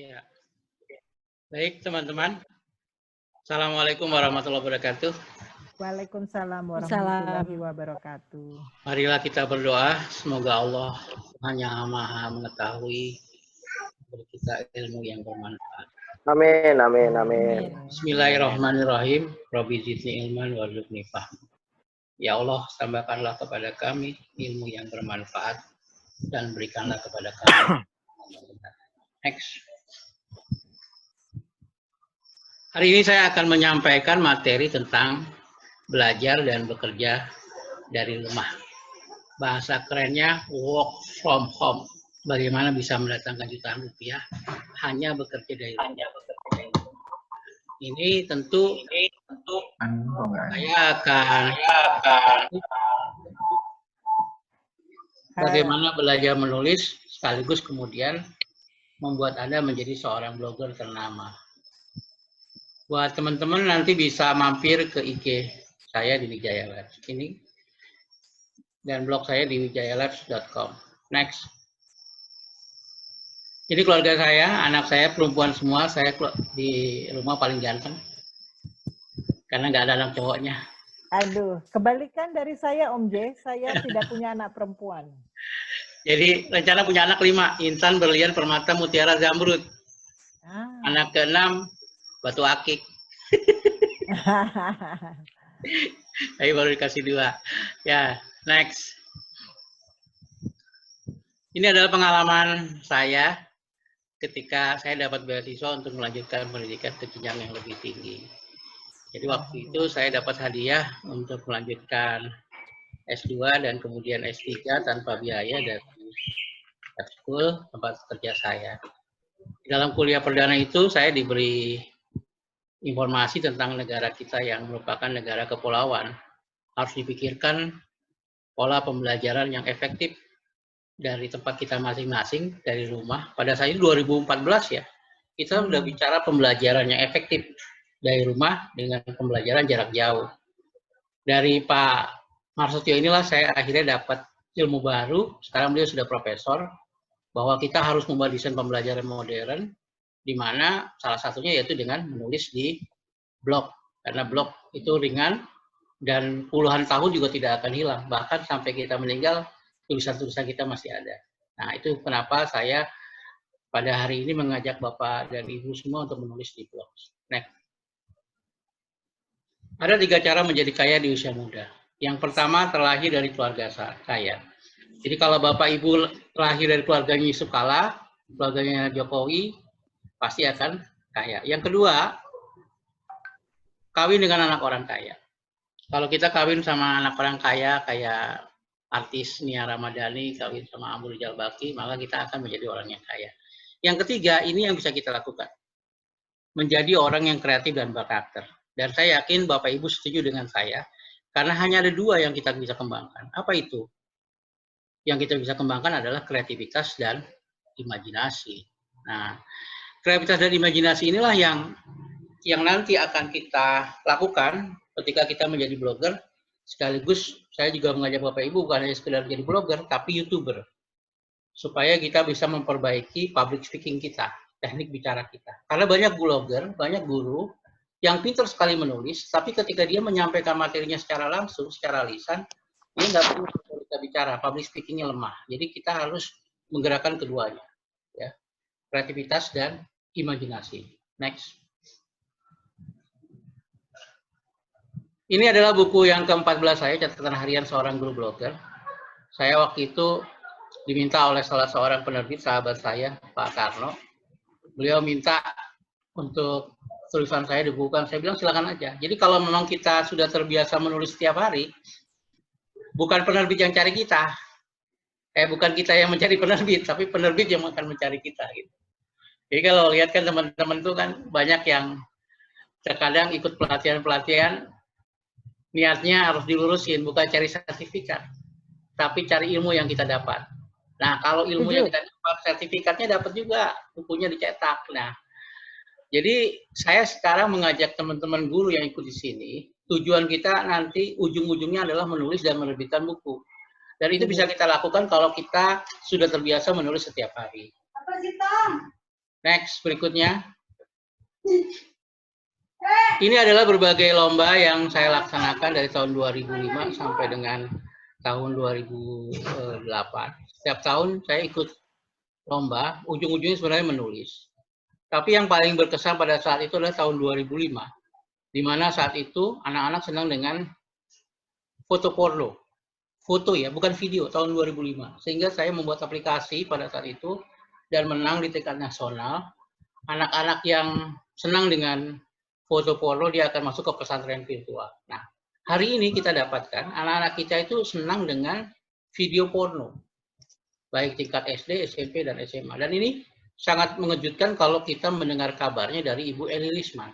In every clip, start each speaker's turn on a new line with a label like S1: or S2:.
S1: Ya, baik teman-teman. Assalamualaikum warahmatullahi wabarakatuh.
S2: Waalaikumsalam
S3: Salam.
S2: warahmatullahi wabarakatuh.
S1: Marilah kita berdoa, semoga Allah hanya maha mengetahui, beri kita ilmu yang bermanfaat.
S4: Amin, amin, amin.
S1: Bismillahirrahmanirrahim. Rabbi zidni ilman warzuqni fahman. Ya Allah, tambahkanlah kepada kami ilmu yang bermanfaat dan berikanlah kepada kami. Next. Hari ini saya akan menyampaikan materi tentang belajar dan bekerja dari rumah. Bahasa kerennya work from home. Bagaimana bisa mendatangkan jutaan rupiah hanya bekerja dari rumah. Ini tentu saya akan bagaimana belajar menulis sekaligus kemudian membuat Anda menjadi seorang blogger ternama. Buat teman-teman nanti bisa mampir ke IG saya di Wijaya Labs ini dan blog saya di wijayalabs.com. Next. Ini keluarga saya, anak saya perempuan semua, saya di rumah paling ganteng karena nggak ada anak cowoknya.
S2: Aduh, kebalikan dari saya Om J, saya tidak punya anak perempuan.
S1: Jadi rencana punya anak 5, intan, berlian, permata, mutiara, zamrud. Anak ke-6 batu akik. Tapi baru dikasih 2. Ya, next. Ini adalah pengalaman saya ketika saya dapat beasiswa untuk melanjutkan pendidikan ke jenjang yang lebih tinggi. Jadi waktu itu saya dapat hadiah untuk melanjutkan S2 dan kemudian S3 tanpa biaya dari school tempat kerja saya. Dalam kuliah perdana itu saya diberi informasi tentang negara kita yang merupakan negara kepulauan. Harus dipikirkan pola pembelajaran yang efektif dari tempat kita masing-masing, dari rumah. Pada saat itu 2014 ya, kita sudah bicara pembelajaran yang efektif dari rumah dengan pembelajaran jarak jauh. Dari Pak Marsutio inilah saya akhirnya dapat ilmu baru, sekarang beliau sudah profesor, bahwa kita harus membuat desain pembelajaran modern, di mana salah satunya yaitu dengan menulis di blog. Karena blog itu ringan dan puluhan tahun juga tidak akan hilang. Bahkan sampai kita meninggal, tulisan-tulisan kita masih ada. Nah, itu kenapa saya pada hari ini mengajak Bapak dan Ibu semua untuk menulis di blog. Next. Ada 3 cara menjadi kaya di usia muda. Yang pertama, terlahir dari keluarga kaya. Jadi kalau Bapak Ibu lahir dari keluarganya Yusuf Kala, keluarganya Jokowi, pasti akan kaya. Yang kedua, kawin dengan anak orang kaya. Kalau kita kawin sama anak orang kaya, kayak artis Nia Ramadhani, kawin sama Amr Jalbaki, maka kita akan menjadi orang yang kaya. Yang ketiga, ini yang bisa kita lakukan. Menjadi orang yang kreatif dan berkarakter. Dan saya yakin Bapak Ibu setuju dengan saya, karena hanya ada 2 yang kita bisa kembangkan. Apa itu? Yang kita bisa kembangkan adalah kreativitas dan imajinasi. Nah, kreativitas dan imajinasi inilah yang nanti akan kita lakukan ketika kita menjadi blogger. Sekaligus saya juga mengajak Bapak Ibu bukan hanya sekedar jadi blogger, tapi YouTuber. Supaya kita bisa memperbaiki public speaking kita, teknik bicara kita. Karena banyak blogger, banyak guru yang pintar sekali menulis, tapi ketika dia menyampaikan materinya secara langsung, secara lisan, dia nggak perlu bicara, public speakingnya lemah. Jadi kita harus menggerakkan keduanya, ya, kreativitas dan imajinasi. Next. Ini adalah buku yang ke-14 saya, catatan harian seorang guru blogger. Saya waktu itu diminta oleh salah seorang penerbit, sahabat saya, Pak Karno. Beliau minta untuk tulisan saya dibukukan. Saya bilang silakan aja. Jadi kalau memang kita sudah terbiasa menulis setiap hari, bukan penerbit yang cari kita. Bukan kita yang mencari penerbit, tapi penerbit yang akan mencari kita. Gitu. Jadi kalau lihat kan teman-teman tuh kan banyak yang terkadang ikut pelatihan-pelatihan, niatnya harus dilurusin, bukan cari sertifikat, tapi cari ilmu yang kita dapat. Nah, kalau ilmu yang kita dapat, sertifikatnya dapat juga, bukunya dicetak. Nah, jadi saya sekarang mengajak teman-teman guru yang ikut di sini, tujuan kita nanti ujung-ujungnya adalah menulis dan menerbitkan buku. Dan itu bisa kita lakukan kalau kita sudah terbiasa menulis setiap hari. Next, berikutnya. Ini adalah berbagai lomba yang saya laksanakan dari tahun 2005 sampai dengan tahun 2008. Setiap tahun saya ikut lomba, ujung-ujungnya sebenarnya menulis. Tapi yang paling berkesan pada saat itu adalah tahun 2005, di mana saat itu anak-anak senang dengan foto porno. Foto ya, bukan video, tahun 2005. Sehingga saya membuat aplikasi pada saat itu dan menang di tingkat nasional. Anak-anak yang senang dengan foto porno, dia akan masuk ke pesantren virtual. Nah, hari ini kita dapatkan, anak-anak kita itu senang dengan video porno. Baik tingkat SD, SMP, dan SMA. Dan ini sangat mengejutkan kalau kita mendengar kabarnya dari Ibu Eli Lisman.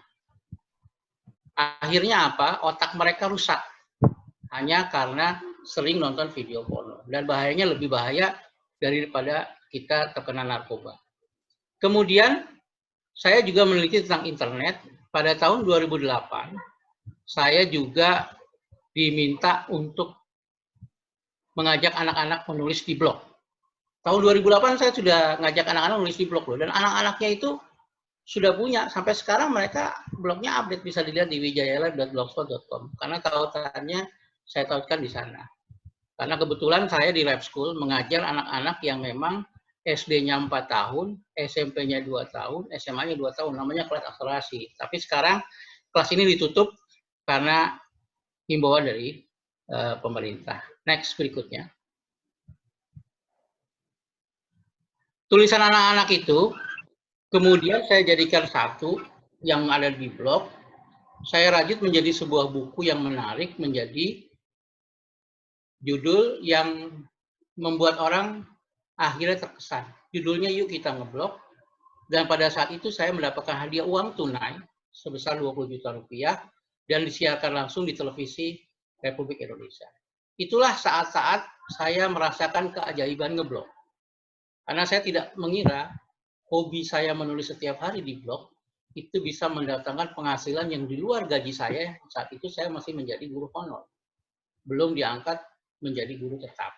S1: Akhirnya apa? Otak mereka rusak. Hanya karena sering nonton video porno. Dan bahayanya lebih bahaya daripada kita terkena narkoba. Kemudian, saya juga meneliti tentang internet. Pada tahun 2008, saya juga diminta untuk mengajak anak-anak menulis di blog. Tahun 2008 saya sudah ngajak anak-anak menulis di blog loh. Dan anak-anaknya itu sudah punya. Sampai sekarang mereka blognya update. Bisa dilihat di wijayalab.blogspot.com. Karena tautannya saya tautkan di sana. Karena kebetulan saya di lab school mengajar anak-anak yang memang SD-nya 4 tahun, SMP-nya 2 tahun, SMA-nya 2 tahun. Namanya kelas akselerasi. Tapi sekarang kelas ini ditutup karena himbauan dari pemerintah. Next, berikutnya. Tulisan anak-anak itu, kemudian saya jadikan satu yang ada di blog. Saya rajut menjadi sebuah buku yang menarik, menjadi judul yang membuat orang akhirnya terkesan. Judulnya Yuk Kita Ngeblog. Dan pada saat itu saya mendapatkan hadiah uang tunai sebesar 20 juta rupiah dan disiarkan langsung di televisi Republik Indonesia. Itulah saat-saat saya merasakan keajaiban ngeblog. Karena saya tidak mengira hobi saya menulis setiap hari di blog itu bisa mendatangkan penghasilan yang di luar gaji saya. Saat itu saya masih menjadi guru honor. Belum diangkat menjadi guru tetap.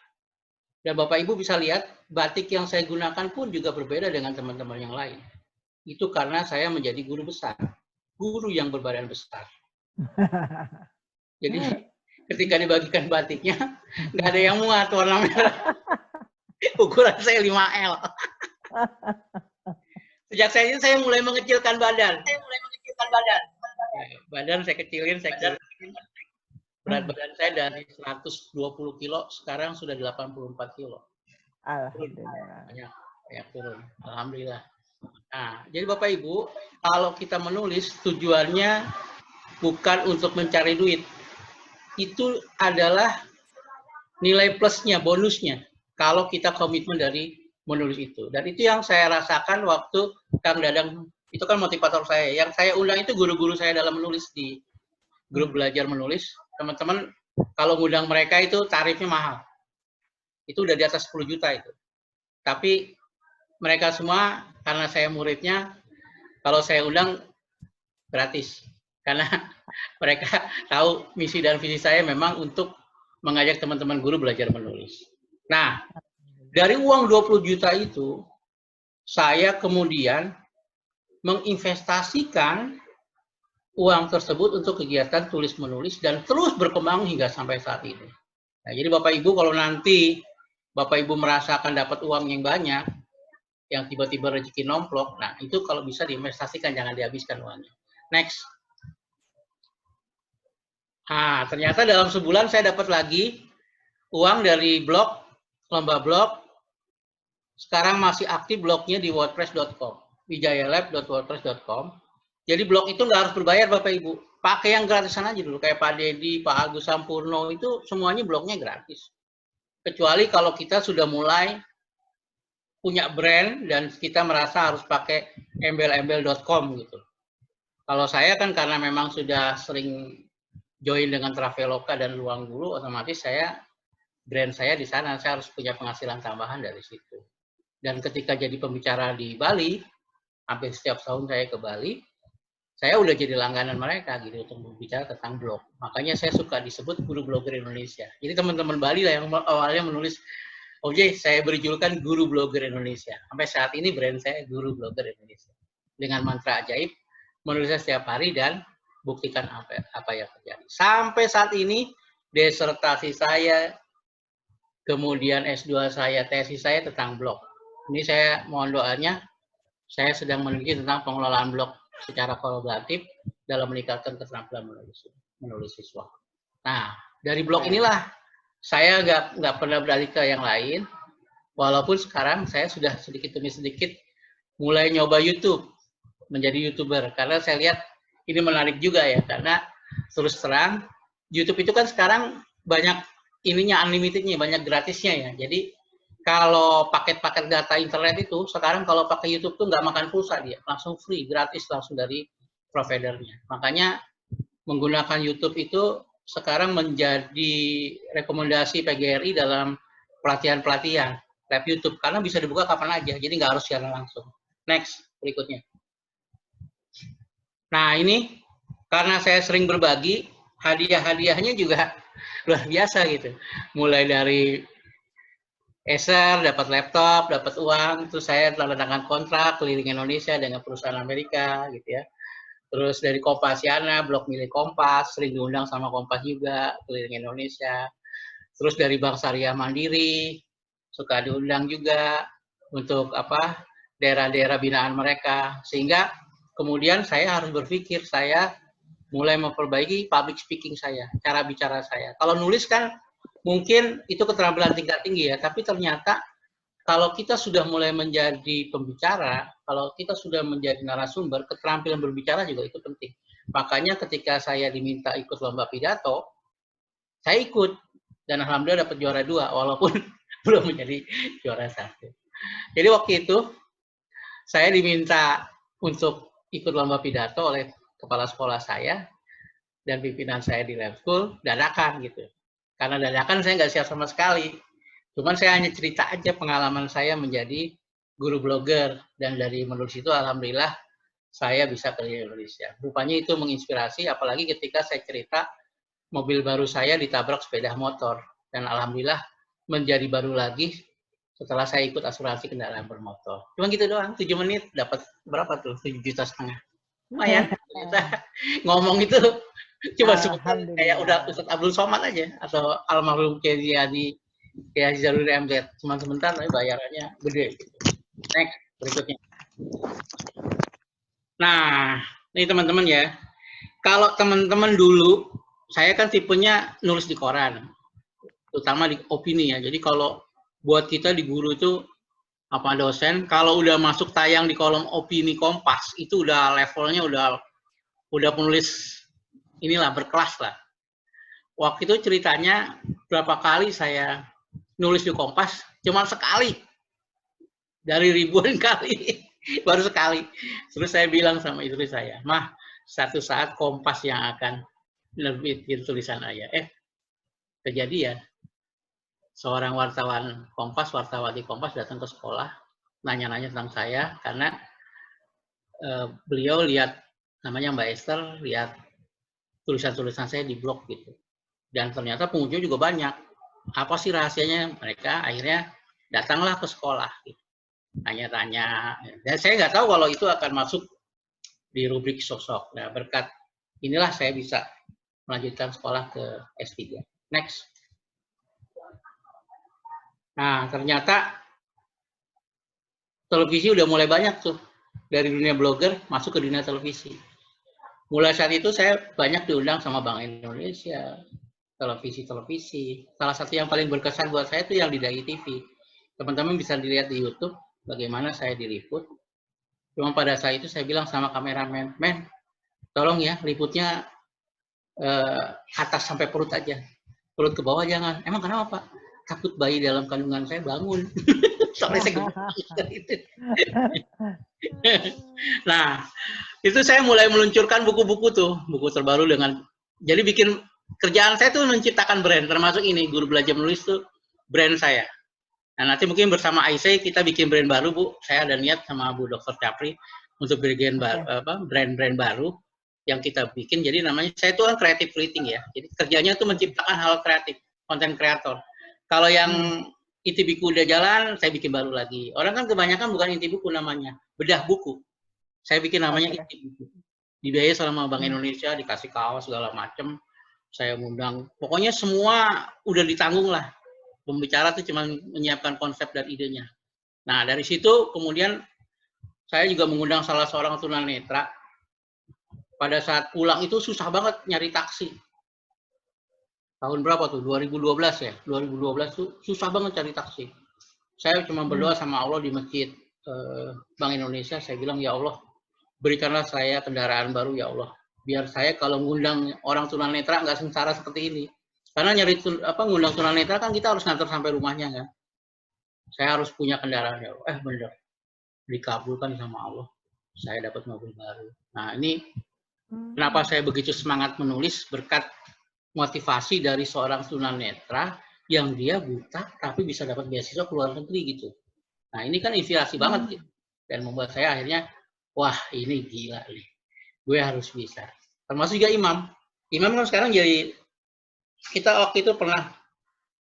S1: Dan Bapak Ibu bisa lihat, batik yang saya gunakan pun juga berbeda dengan teman-teman yang lain. Itu karena saya menjadi guru besar. Guru yang berbadan besar. Jadi ketika dibagikan batiknya, nggak ada yang muat warna merah. Ukuran saya 5L. Sejak saya mulai mengecilkan badan. Badan saya kecilin. Berat badan saya dari 120 kilo, sekarang sudah 84 kilo.
S2: Alhamdulillah.
S1: Banyak turun. Alhamdulillah. Nah, jadi Bapak Ibu, kalau kita menulis tujuannya bukan untuk mencari duit. Itu adalah nilai plusnya, bonusnya. Kalau kita komitmen dari menulis itu. Dan itu yang saya rasakan waktu Kang Dadang, itu kan motivator saya. Yang saya undang itu guru-guru saya dalam menulis di grup belajar menulis. Teman-teman, kalau ngundang mereka itu tarifnya mahal. Itu udah di atas 10 juta itu. Tapi mereka semua, karena saya muridnya, kalau saya undang gratis. Karena mereka tahu misi dan visi saya memang untuk mengajak teman-teman guru belajar menulis. Nah, dari uang 20 juta itu, saya kemudian menginvestasikan uang tersebut untuk kegiatan tulis-menulis dan terus berkembang hingga sampai saat ini. Nah, jadi Bapak Ibu kalau nanti Bapak Ibu merasakan dapat uang yang banyak, yang tiba-tiba rezeki nomplok, nah itu kalau bisa diinvestasikan, jangan dihabiskan uangnya. Next. Nah, ternyata dalam sebulan saya dapat lagi uang dari blog, lomba blog. Sekarang masih aktif blognya di wordpress.com, wijayalab.wordpress.com. Jadi blog itu nggak harus berbayar Bapak Ibu. Pakai yang gratisan aja dulu. Kayak Pak Dedi, Pak Agus Sampurno, itu semuanya blognya gratis. Kecuali kalau kita sudah mulai punya brand dan kita merasa harus pakai embel-embel.com gitu. Kalau saya kan karena memang sudah sering join dengan Traveloka dan Ruang Guru, otomatis brand saya di sana, saya harus punya penghasilan tambahan dari situ. Dan ketika jadi pembicara di Bali, hampir setiap tahun saya ke Bali, saya udah jadi langganan mereka gitu untuk berbicara tentang blog. Makanya saya suka disebut guru blogger Indonesia. Jadi teman-teman Bali lah yang awalnya menulis Oke, saya beri julukan Guru Blogger Indonesia. Sampai saat ini brand saya Guru Blogger Indonesia. Dengan mantra ajaib, menulisnya setiap hari dan buktikan apa yang terjadi. Sampai saat ini, disertasi saya, kemudian S2 saya, tesis saya tentang blog. Ini saya mohon doanya, saya sedang meneliti tentang pengelolaan blog secara kolaboratif dalam meningkatkan keterampilan menulis siswa. Nah, dari blog inilah saya nggak pernah beralih ke yang lain, walaupun sekarang saya sudah sedikit demi sedikit mulai nyoba YouTube, menjadi YouTuber, karena saya lihat ini menarik juga ya, karena terus terang YouTube itu kan sekarang banyak ininya, unlimitednya, banyak gratisnya ya. Jadi kalau paket-paket data internet itu sekarang kalau pakai YouTube tuh nggak makan pulsa, dia langsung free, gratis langsung dari providernya. Makanya menggunakan YouTube itu sekarang menjadi rekomendasi PGRI dalam pelatihan-pelatihan lab YouTube, karena bisa dibuka kapan aja, jadi nggak harus secara langsung. Next, berikutnya. Nah ini karena saya sering berbagi, hadiah-hadiahnya juga luar biasa gitu. Mulai dari Acer, dapat laptop, dapat uang, terus saya tanda tangan kontrak keliling Indonesia dengan perusahaan Amerika gitu ya. Terus dari Kompasiana, blog milik Kompas, sering diundang sama Kompas juga keliling Indonesia. Terus dari Bank Syariah Mandiri, suka diundang juga untuk apa daerah-daerah binaan mereka. Sehingga kemudian saya harus berpikir, saya mulai memperbaiki public speaking saya, cara bicara saya. Kalau nulis kan mungkin itu keterampilan tingkat tinggi ya, tapi ternyata kalau kita sudah mulai menjadi pembicara, kalau kita sudah menjadi narasumber, keterampilan berbicara juga itu penting. Makanya ketika saya diminta ikut lomba pidato, saya ikut dan alhamdulillah dapat juara 2 walaupun belum menjadi juara 1. Jadi waktu itu saya diminta untuk ikut lomba pidato oleh kepala sekolah saya dan pimpinan saya di lab school, dadakan gitu. Karena dadakan saya nggak siap sama sekali. Cuman saya hanya cerita aja pengalaman saya menjadi guru blogger, dan dari menulis itu alhamdulillah saya bisa keliling Indonesia. Rupanya itu menginspirasi, apalagi ketika saya cerita mobil baru saya ditabrak sepeda motor, dan alhamdulillah menjadi baru lagi setelah saya ikut asuransi kendaraan bermotor. Cuma gitu doang, 7 menit dapat berapa tuh? 7,5 juta. Lumayan. Ngomong itu cuma kayak udah Ustadz Abdul Somad aja, atau almarhum Kiai Jalur MZ, cuma sebentar tapi bayarannya gede. Next, berikutnya. Nah, ini teman-teman ya, kalau teman-teman dulu, saya kan tipenya nulis di koran, terutama di opini ya. Jadi kalau buat kita di guru itu apa dosen, kalau udah masuk tayang di kolom opini Kompas, itu udah levelnya udah penulis inilah berkelas lah. Waktu itu ceritanya berapa kali saya nulis di Kompas, cuma sekali dari ribuan kali, baru sekali. Terus saya bilang sama istri saya, Mah, satu saat Kompas yang akan nerbitin tulisan ayah. Kejadian. Seorang wartawan Kompas, wartawati Kompas datang ke sekolah, nanya-nanya tentang saya, karena beliau lihat, namanya Mbak Esther, lihat tulisan-tulisan saya di blog gitu. Dan ternyata pengunjung juga banyak. Apa sih rahasianya? Mereka akhirnya datanglah ke sekolah. Gitu. Tanya-tanya. Dan saya nggak tahu kalau itu akan masuk di rubrik sosok. Nah, berkat inilah saya bisa melanjutkan sekolah ke S3. Next. Nah, ternyata televisi udah mulai banyak tuh. Dari dunia blogger masuk ke dunia televisi. Mulai saat itu saya banyak diundang sama Bank Indonesia, televisi-televisi. Salah satu yang paling berkesan buat saya itu yang di Dai TV. Teman-teman bisa dilihat di YouTube bagaimana saya diliput. Cuma pada saat itu saya bilang sama kameramen, men, tolong ya liputnya atas sampai perut aja. Perut ke bawah jangan. Emang kenapa Pak? Takut bayi dalam kandungan saya bangun. Soalnya saya gitu. Nah, itu saya mulai meluncurkan buku-buku tuh, buku terbaru dengan, jadi bikin kerjaan saya tuh menciptakan brand, termasuk ini, Guru Belajar Menulis tuh brand saya. Nah, nanti mungkin bersama Aisyah kita bikin brand baru, Bu. Saya ada niat sama Bu Dr. Capri untuk bikin brand-brand baru yang kita bikin. Jadi namanya, saya tuh kan creative writing ya. Jadi kerjanya tuh menciptakan hal kreatif, konten kreator. Kalau yang inti buku udah jalan, saya bikin baru lagi. Orang kan kebanyakan bukan inti buku namanya, bedah buku. Saya bikin namanya inti buku. Dibiayai sama Bank Indonesia, dikasih kaos segala macem. Saya ngundang, pokoknya semua udah ditanggung lah. Pembicara tuh cuma menyiapkan konsep dan idenya. Nah, dari situ kemudian saya juga mengundang salah seorang tunanetra. Pada saat pulang itu susah banget nyari taksi. Tahun berapa tuh? 2012 ya? 2012 tuh susah banget cari taksi. Saya cuma berdoa sama Allah di masjid Bank Indonesia. Saya bilang, ya Allah, berikanlah saya kendaraan baru ya Allah. Biar saya kalau ngundang orang tunanetra nggak sengsara seperti ini. Karena ngundang tunanetra kan kita harus ngantar sampai rumahnya kan. Saya harus punya kendaraan ya Allah. Bener. Dikabulkan sama Allah. Saya dapat mobil baru. Nah ini kenapa saya begitu semangat menulis berkat motivasi dari seorang tunanetra yang dia buta tapi bisa dapat beasiswa ke luar negeri gitu. Nah ini kan inspirasi banget gitu. Dan membuat saya akhirnya, wah ini gila nih. Gue harus bisa. Termasuk juga Imam. Imam kan sekarang jadi, kita waktu itu pernah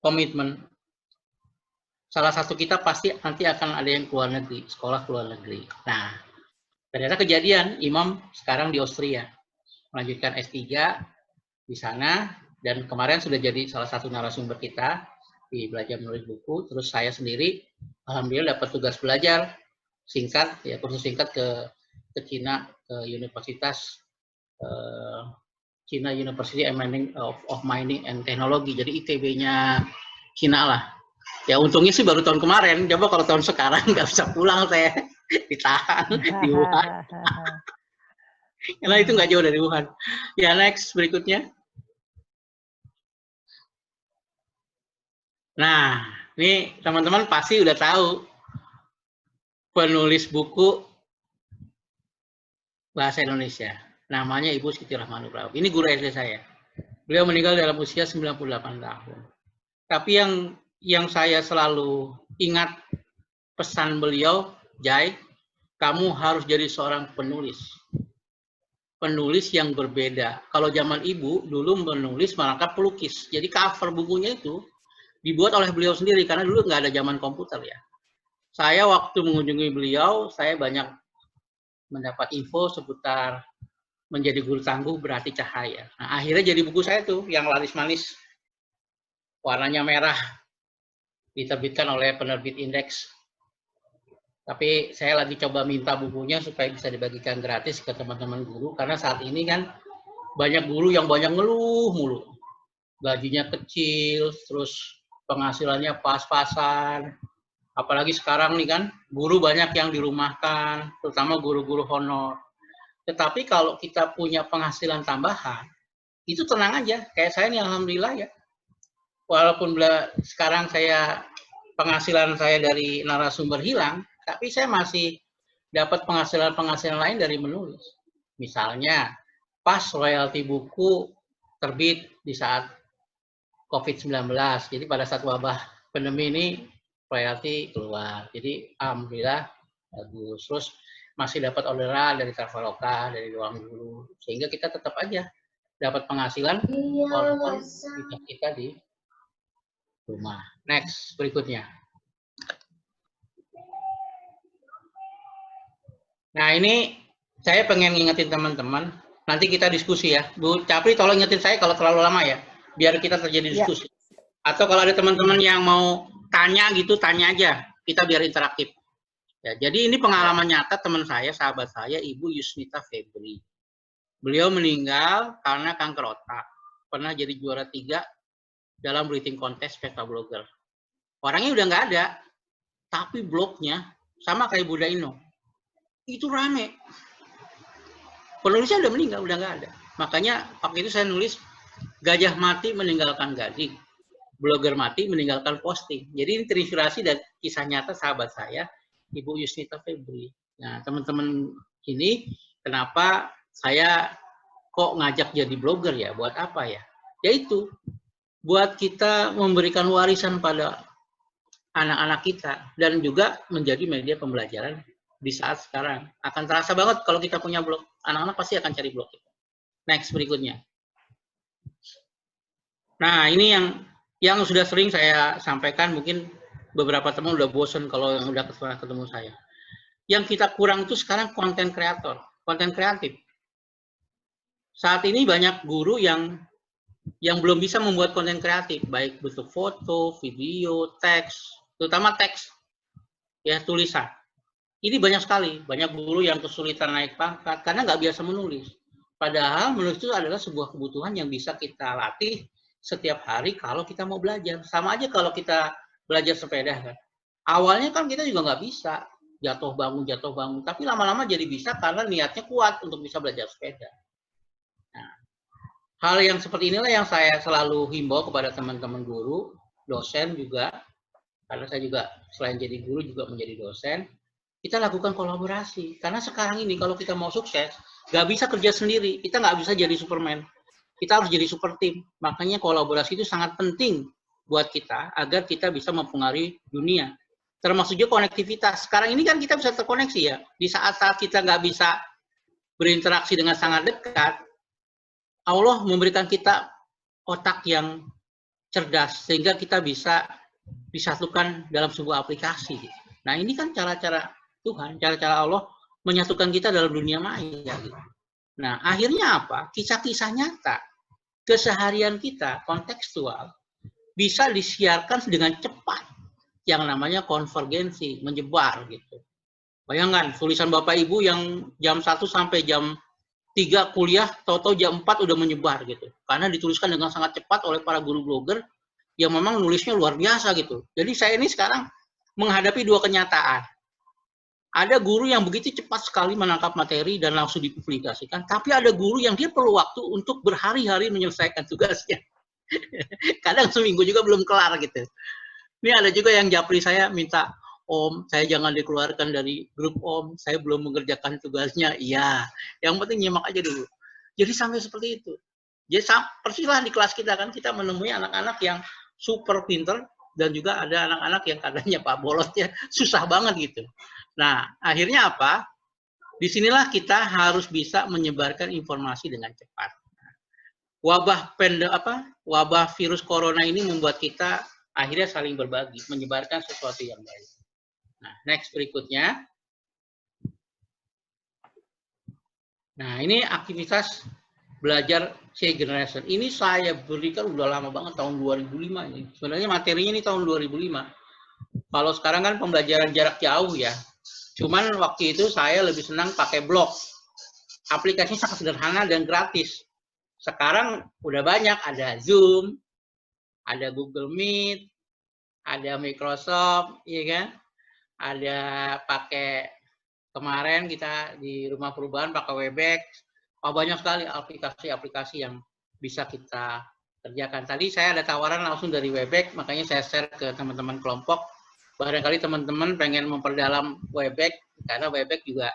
S1: komitmen. Salah satu kita pasti nanti akan ada yang keluar negeri, sekolah keluar negeri. Nah, ternyata kejadian, Imam sekarang di Austria. Melanjutkan S3 di sana, dan kemarin sudah jadi salah satu narasumber kita di Belajar Menulis Buku. Terus saya sendiri, alhamdulillah dapat tugas belajar singkat, ya kursus singkat ke Cina, ke Universitas China University of Mining and Technology, jadi ITB-nya Cina lah. Ya untungnya sih baru tahun kemarin, coba kalau tahun sekarang nggak bisa pulang saya, ditahan di Wuhan. Karena itu nggak jauh dari Wuhan. Ya next, berikutnya. Nah, ini teman-teman pasti udah tahu penulis buku bahasa Indonesia. Namanya Ibu Siti Rahmanur Rauf. Ini guru SD saya. Beliau meninggal dalam usia 98 tahun. Tapi yang saya selalu ingat pesan beliau, Jai, kamu harus jadi seorang penulis. Penulis yang berbeda. Kalau zaman Ibu dulu menulis merangkap pelukis. Jadi cover bukunya itu dibuat oleh beliau sendiri karena dulu nggak ada zaman komputer ya. Saya waktu mengunjungi beliau, saya banyak mendapat info seputar menjadi guru tangguh berarti cahaya. Nah, akhirnya jadi buku saya tuh yang laris manis, warnanya merah, diterbitkan oleh penerbit Indeks. Tapi saya lagi coba minta bukunya supaya bisa dibagikan gratis ke teman-teman guru, karena saat ini kan banyak guru yang banyak ngeluh mulu. Gajinya kecil, terus penghasilannya pas-pasan. Apalagi sekarang nih kan, guru banyak yang dirumahkan, terutama guru-guru honor. Tetapi kalau kita punya penghasilan tambahan, itu tenang aja. Kayak saya nih, alhamdulillah ya. Walaupun sekarang penghasilan saya dari narasumber hilang, tapi saya masih dapat penghasilan-penghasilan lain dari menulis. Misalnya, pas royalti buku terbit di saat COVID-19. Jadi pada saat wabah pandemi ini, royalti keluar. Jadi alhamdulillah bagus. Terus masih dapat orderan dari Traveloka, dari ruang guru, sehingga kita tetap aja dapat penghasilan walaupun kita di rumah. Next, berikutnya. Nah ini saya pengen ngingetin teman-teman, nanti kita diskusi ya. Bu Capri tolong ingetin saya kalau terlalu lama ya, biar kita terjadi diskusi. Ya. Atau kalau ada teman-teman yang mau tanya gitu, tanya aja, kita biar interaktif. Ya, jadi ini pengalaman nyata teman saya, sahabat saya, Ibu Yusnita Febri. Beliau meninggal karena kanker otak. Pernah jadi juara 3 dalam writing contest Peta Blogger. Orangnya udah nggak ada, tapi blognya sama kayak Buddha Ino. Itu rame. Penulisnya udah meninggal, udah nggak ada. Makanya waktu itu saya nulis, gajah mati meninggalkan gading. Blogger mati meninggalkan posting. Jadi ini terinspirasi dari kisah nyata sahabat saya, Ibu Yusnita Febri. Nah, teman-teman ini kenapa saya kok ngajak jadi blogger ya? Buat apa ya? Yaitu buat kita memberikan warisan pada anak-anak kita dan juga menjadi media pembelajaran di saat sekarang. Akan terasa banget kalau kita punya blog. Anak-anak pasti akan cari blog kita. Next, berikutnya. Nah, ini yang sudah sering saya sampaikan, mungkin beberapa teman udah bosen kalau yang udah ketemu saya. Yang kita kurang itu sekarang konten kreator, konten kreatif. Saat ini banyak guru yang belum bisa membuat konten kreatif, baik bentuk foto, video, teks, terutama teks, ya tulisan. Ini banyak sekali, banyak guru yang kesulitan naik pangkat karena nggak biasa menulis. Padahal menulis itu adalah sebuah kebutuhan yang bisa kita latih setiap hari kalau kita mau belajar. Sama aja kalau kita belajar sepeda kan. Awalnya kan kita juga nggak bisa, jatuh bangun, tapi lama-lama jadi bisa karena niatnya kuat untuk bisa belajar sepeda. Nah, hal yang seperti inilah yang saya selalu himbau kepada teman-teman guru, dosen juga, karena saya juga selain jadi guru juga menjadi dosen, kita lakukan kolaborasi. Karena sekarang ini kalau kita mau sukses, nggak bisa kerja sendiri, kita nggak bisa jadi Superman. Kita harus jadi super team. Makanya kolaborasi itu sangat penting buat kita, agar kita bisa mempengaruhi dunia. Termasuk juga konektivitas. Sekarang ini kan kita bisa terkoneksi ya. Di saat-saat kita nggak bisa berinteraksi dengan sangat dekat, Allah memberikan kita otak yang cerdas, sehingga kita bisa disatukan dalam sebuah aplikasi. Nah ini kan cara-cara Tuhan, cara-cara Allah menyatukan kita dalam dunia maya. Nah, akhirnya apa? Kisah-kisah nyata, keseharian kita, kontekstual, bisa disiarkan dengan cepat. Yang namanya konvergensi, menyebar gitu. Bayangkan, tulisan Bapak Ibu yang jam 1 sampai jam 3 kuliah, tahu-tahu jam 4 udah menyebar gitu. Karena dituliskan dengan sangat cepat oleh para guru blogger yang memang nulisnya luar biasa gitu. Jadi saya ini sekarang menghadapi dua kenyataan. Ada guru yang begitu cepat sekali menangkap materi dan langsung dipublikasikan, tapi ada guru yang dia perlu waktu untuk berhari-hari menyelesaikan tugasnya. Kadang seminggu juga belum kelar gitu. Ini ada juga yang japri saya minta, Om, saya jangan dikeluarkan dari grup Om, saya belum mengerjakan tugasnya. Iya, yang penting nyimak aja dulu. Jadi sampai seperti itu. Jadi persilah di kelas kita kan, kita menemui anak-anak yang super pinter, dan juga ada anak-anak yang katanya Pak Bolot ya, susah banget gitu. Nah, akhirnya apa? Disinilah kita harus bisa menyebarkan informasi dengan cepat. Wabah virus corona ini membuat kita akhirnya saling berbagi, menyebarkan sesuatu yang baik. Nah, next berikutnya. Nah, ini aktivitas belajar C Generation. Ini saya berikan udah lama banget, tahun 2005 ini. Sebenarnya materinya ini tahun 2005. Kalau sekarang kan pembelajaran jarak jauh ya. Cuman waktu itu saya lebih senang pakai blog. Aplikasinya sangat sederhana dan gratis. Sekarang udah banyak, ada Zoom, ada Google Meet, ada Microsoft, ya kan? Ada pakai kemarin kita di rumah perubahan pakai Webex. Oh, banyak sekali aplikasi-aplikasi yang bisa kita kerjakan. Tadi saya ada tawaran langsung dari Webex, makanya saya share ke teman-teman kelompok. Barangkali teman-teman pengen memperdalam Webex, karena Webex juga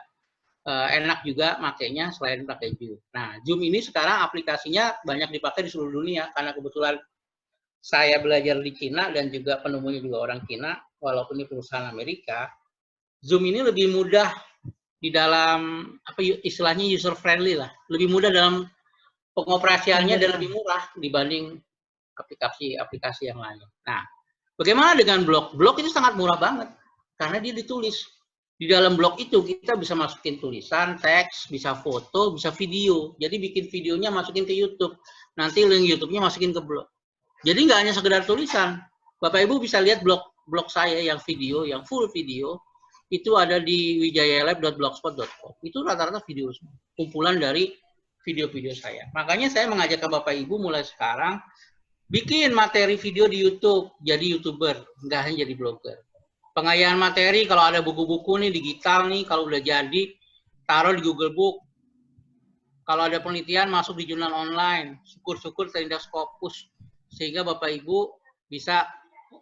S1: enak juga makainya selain pakai Zoom. Nah, Zoom ini sekarang aplikasinya banyak dipakai di seluruh dunia, karena kebetulan saya belajar di Cina dan juga penemunya juga orang Cina, walaupun ini perusahaan Amerika. Zoom ini lebih mudah di dalam, apa istilahnya user friendly lah, lebih mudah dalam pengoperasiannya dan lebih murah dibanding aplikasi-aplikasi yang lain. Nah, bagaimana dengan blog? Blog itu sangat murah banget, karena dia ditulis. Di dalam blog itu kita bisa masukin tulisan, teks, bisa foto, bisa video. Jadi bikin videonya masukin ke YouTube. Nanti link YouTube-nya masukin ke blog. Jadi nggak hanya sekedar tulisan. Bapak Ibu bisa lihat blog saya yang video, yang full video, itu ada di wijayalab.blogspot.com. Itu rata-rata video, kumpulan dari video-video saya. Makanya saya mengajak Bapak Ibu mulai sekarang, bikin materi video di YouTube, jadi YouTuber, nggak hanya jadi blogger. Pengayaan materi, kalau ada buku-buku nih, digital nih, kalau udah jadi, taruh di Google Book. Kalau ada penelitian, masuk di jurnal online, syukur-syukur terindah Scopus. Sehingga Bapak Ibu bisa,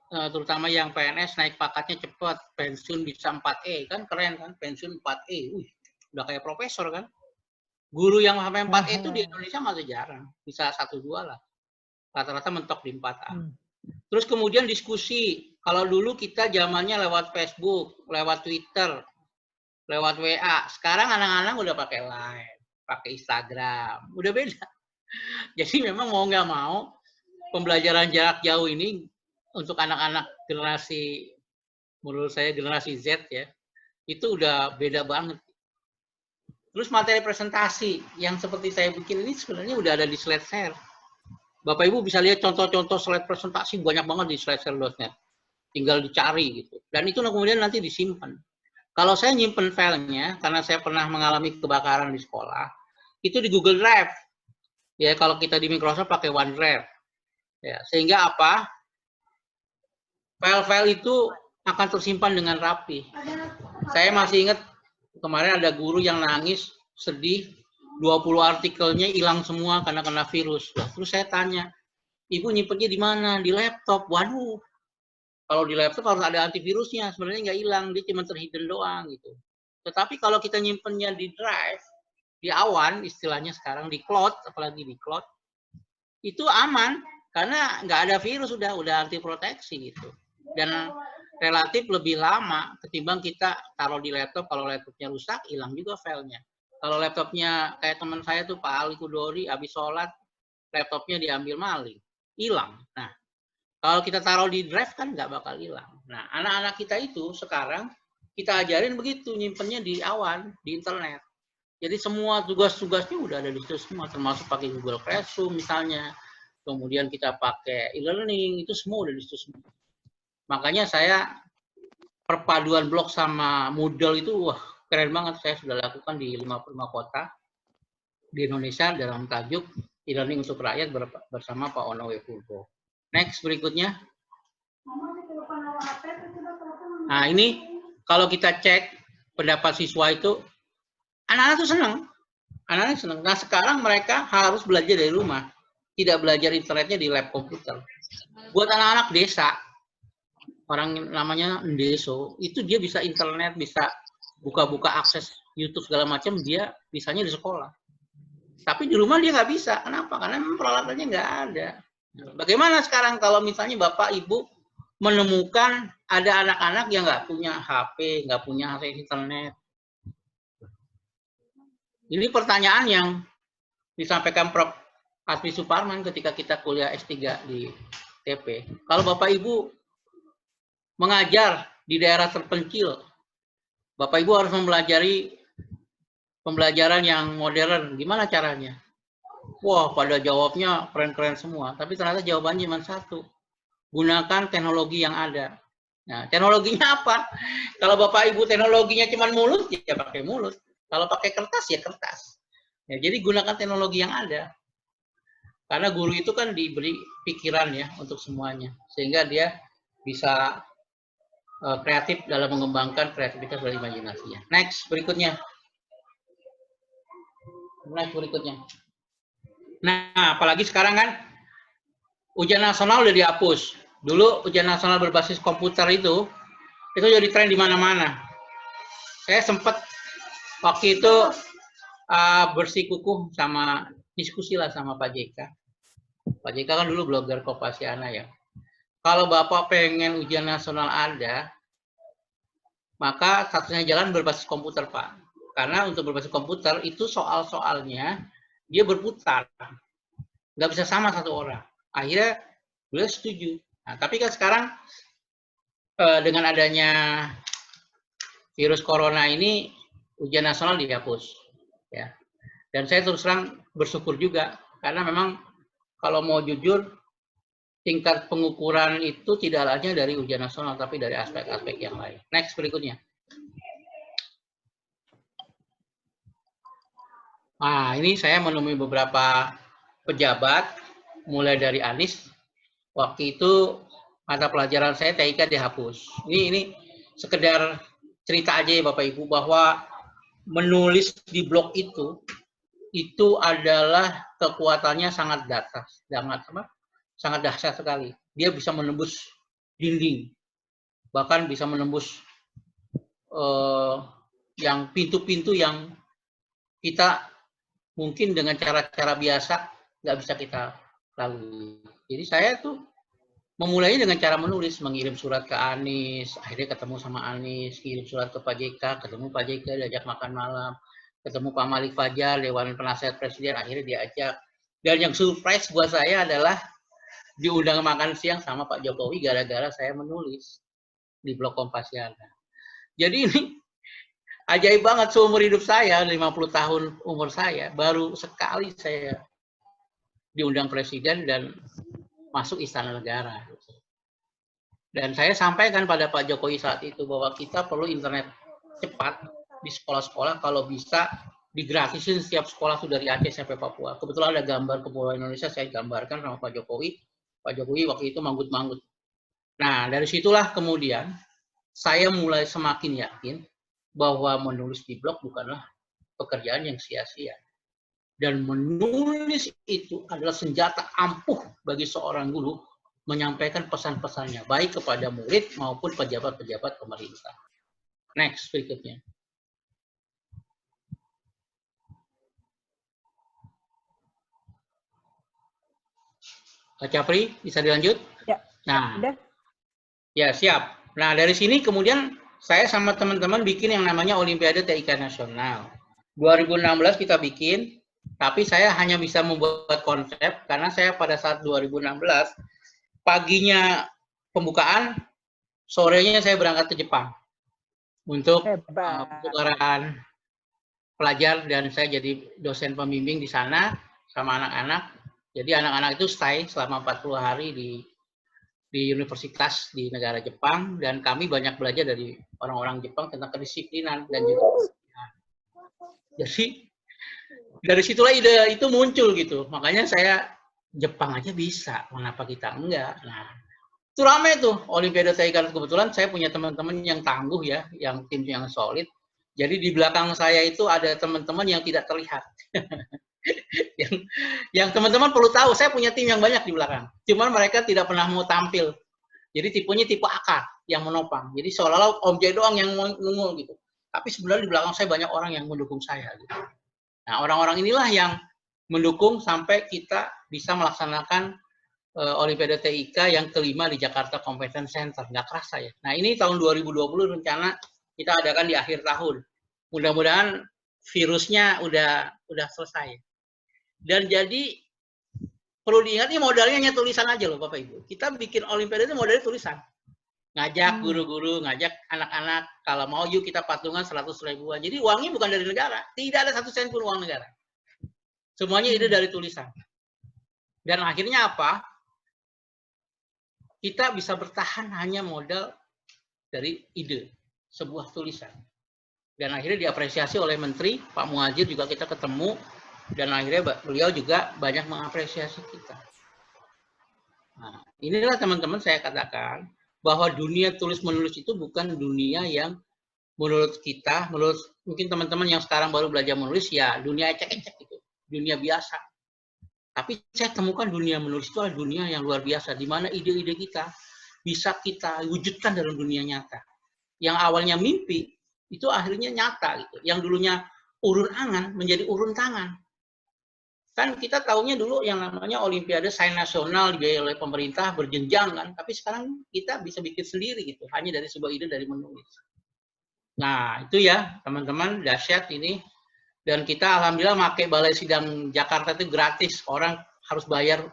S1: terutama yang PNS, naik pakatnya cepat, pensiun bisa 4E, kan keren kan, pensiun 4E, udah kayak profesor kan. Guru yang sampai 4E itu di Indonesia masih jarang, bisa 1-2 lah. Rata-rata mentok di 4A. Terus kemudian diskusi. Kalau dulu kita zamannya lewat Facebook, lewat Twitter, lewat WA. Sekarang anak-anak udah pakai Line, pakai Instagram. Udah beda. Jadi memang mau nggak mau, pembelajaran jarak jauh ini untuk anak-anak generasi menurut saya generasi Z ya, itu udah beda banget. Terus materi presentasi yang seperti saya bikin ini sebenarnya udah ada di SlideShare. Bapak Ibu bisa lihat contoh-contoh slide presentasi banyak banget di SlideShare.net. Tinggal dicari gitu. Dan itu kemudian nanti disimpan. Kalau saya nyimpen filenya, karena saya pernah mengalami kebakaran di sekolah, itu di Google Drive. Ya, kalau kita di Microsoft pakai OneDrive. Ya, sehingga apa? File-file itu akan tersimpan dengan rapi. Saya masih ingat kemarin ada guru yang nangis, sedih, 20 artikelnya hilang semua karena kena virus. Terus saya tanya, Ibu nyimpennya di mana? Di laptop. Waduh, kalau di laptop harus ada antivirusnya. Sebenarnya nggak hilang, dia cuma terhidden doang gitu. Tetapi kalau kita nyimpennya di drive, di awan, istilahnya sekarang di cloud, apalagi di cloud, itu aman karena nggak ada virus, udah anti proteksi gitu. Dan relatif lebih lama ketimbang kita taruh di laptop. Kalau laptopnya rusak, hilang juga filenya. Kalau laptopnya kayak teman saya tuh Pak Ali Kudori, habis sholat, laptopnya diambil maling, hilang. Nah, kalau kita taruh di drive kan nggak bakal hilang. Nah, anak-anak kita itu sekarang kita ajarin begitu, nyimpennya di awan, di internet. Jadi semua tugas-tugasnya udah ada di situ semua, termasuk pakai Google Classroom misalnya. Kemudian kita pakai e-learning, itu semua udah di situ semua. Makanya saya perpaduan blog sama Moodle itu wah keren banget. Saya sudah lakukan di 55 kota di Indonesia dalam tajuk e-learning untuk rakyat bersama Pak Onowe Purbo. Next berikutnya. Nah ini kalau kita cek pendapat siswa itu, anak-anak tuh senang. Anak-anak senang. Nah sekarang mereka harus belajar dari rumah. Tidak belajar internetnya di lab komputer. Buat anak-anak desa, orang namanya Ndeso, itu dia bisa internet, bisa buka-buka akses YouTube segala macam, dia bisanya di sekolah. Tapi di rumah dia nggak bisa. Kenapa? Karena memang peralatannya nggak ada. Bagaimana sekarang kalau misalnya Bapak Ibu menemukan ada anak-anak yang nggak punya HP, nggak punya akses internet? Ini pertanyaan yang disampaikan Prof. Asmi Suparman ketika kita kuliah S3 di TP. Kalau Bapak Ibu mengajar di daerah terpencil, Bapak Ibu harus mempelajari pembelajaran yang modern. Gimana caranya? Wah, pada jawabnya keren-keren semua. Tapi ternyata jawabannya cuma satu. Gunakan teknologi yang ada. Nah, teknologinya apa? Kalau Bapak Ibu teknologinya cuma mulut, ya pakai mulut. Kalau pakai kertas, ya kertas. Ya, jadi gunakan teknologi yang ada. Karena guru itu kan diberi pikiran ya untuk semuanya. Sehingga dia bisa kreatif dalam mengembangkan kreativitas dan imajinasinya. Next, berikutnya. Next, berikutnya. Nah, apalagi sekarang kan ujian nasional udah dihapus. Dulu ujian nasional berbasis komputer itu jadi tren di mana-mana. Saya sempat waktu itu bersikukuh sama diskusi lah sama Pak JK. Pak JK kan dulu blogger Kopasiana ya. Kalau Bapak pengen ujian nasional ada, maka satunya jalan berbasis komputer, Pak. Karena untuk berbasis komputer itu soal-soalnya dia berputar. Nggak bisa sama satu orang. Akhirnya beliau setuju. Nah, tapi kan sekarang dengan adanya virus corona ini ujian nasional dihapus. Ya. Dan saya terus terang bersyukur juga. Karena memang kalau mau jujur, tingkat pengukuran itu tidak hanya dari ujian nasional, tapi dari aspek-aspek yang lain. Next, berikutnya. Nah, ini saya menemui beberapa pejabat, mulai dari Anies. Waktu itu mata pelajaran saya TIK dihapus. Ini sekedar cerita aja ya Bapak Ibu, bahwa menulis di blog itu adalah kekuatannya sangat sangat dahsyat sekali. Dia bisa menembus dinding, bahkan bisa menembus yang pintu-pintu yang kita mungkin dengan cara-cara biasa nggak bisa kita lalui. Jadi saya tuh memulainya dengan cara menulis, mengirim surat ke Anies, akhirnya ketemu sama Anies, kirim surat ke Pak JK, ketemu Pak JK, diajak makan malam, ketemu Pak Malik Fajar, Dewan Penasihat Presiden, akhirnya diajak. Dan yang surprise buat saya adalah diundang makan siang sama Pak Jokowi gara-gara saya menulis. di blog Kompasiana. Jadi ini ajaib banget, seumur hidup saya, 50 tahun umur saya, baru sekali saya diundang presiden dan masuk istana negara. Dan saya sampaikan pada Pak Jokowi saat itu bahwa kita perlu internet cepat di sekolah-sekolah, kalau bisa digratisin setiap sekolah tuh dari Aceh sampai Papua. Kebetulan ada gambar Kepulauan Indonesia, saya gambarkan sama Pak Jokowi. Pak Jokowi waktu itu manggut-manggut. Nah, dari situlah kemudian saya mulai semakin yakin bahwa menulis di blog bukanlah pekerjaan yang sia-sia. Dan menulis itu adalah senjata ampuh bagi seorang guru menyampaikan pesan-pesannya, baik kepada murid maupun pejabat-pejabat pemerintah. Next, berikutnya. Pak Capri, bisa dilanjut?
S2: Ya.
S1: Nah,
S2: Udah.
S1: ya siap. Nah, dari sini kemudian saya sama teman-teman bikin yang namanya Olimpiade TIK Nasional. 2016 kita bikin, tapi saya hanya bisa membuat konsep karena saya pada saat 2016 paginya pembukaan, sorenya saya berangkat ke Jepang untuk pertukaran pelajar dan saya jadi dosen pembimbing di sana sama anak-anak. Jadi anak-anak itu stay selama 40 hari di universitas di negara Jepang dan kami banyak belajar dari orang-orang Jepang tentang kedisiplinan dan juga jadi dari situlah ide itu muncul gitu. Makanya saya Jepang aja bisa, kenapa kita enggak? Nah, itu rame tuh Olimpiade TIK. Kebetulan saya punya teman-teman yang tangguh ya, yang tim yang solid. Jadi di belakang saya itu ada teman-teman yang tidak terlihat. yang teman-teman perlu tahu, saya punya tim yang banyak di belakang. Cuman mereka tidak pernah mau tampil. Jadi tipenya tipe akar yang menopang. Jadi seolah-olah Om J doang yang nungul gitu. Tapi sebenarnya di belakang saya banyak orang yang mendukung saya. Gitu. Nah, orang-orang inilah yang mendukung sampai kita bisa melaksanakan Olimpiade TIK yang kelima di Jakarta Competence Center. Nggak kerasa ya. Nah, ini tahun 2020 rencana kita adakan di akhir tahun. Mudah-mudahan virusnya udah selesai. Dan jadi perlu diingat ini modalnya hanya tulisan aja loh Bapak Ibu. Kita bikin Olimpiade itu modalnya tulisan. Ngajak guru-guru, ngajak anak-anak, kalau mau yuk kita patungan 100 ribuan. Jadi uangnya bukan dari negara, tidak ada 1 sen pun uang negara. Semuanya ide dari tulisan. Dan akhirnya apa? Kita bisa bertahan hanya modal dari ide, sebuah tulisan. Dan akhirnya diapresiasi oleh Menteri, Pak Muhadjir juga kita ketemu, dan akhirnya beliau juga banyak mengapresiasi kita. Nah, inilah teman-teman saya katakan, bahwa dunia tulis-menulis itu bukan dunia yang menurut kita, menurut mungkin teman-teman yang sekarang baru belajar menulis, ya dunia ecek-ecek gitu, dunia biasa. Tapi saya temukan dunia menulis itu adalah dunia yang luar biasa, di mana ide-ide kita bisa kita wujudkan dalam dunia nyata. Yang awalnya mimpi, itu akhirnya nyata gitu. Yang dulunya urun angan menjadi urun tangan. Kan kita tahunya dulu yang namanya Olimpiade Sains Nasional dibiayai oleh pemerintah berjenjang kan, tapi sekarang kita bisa bikin sendiri gitu, hanya dari sebuah ide dari menulis. Nah, itu ya teman-teman, dahsyat ini. Dan kita alhamdulillah pakai Balai Sidang Jakarta itu gratis, orang harus bayar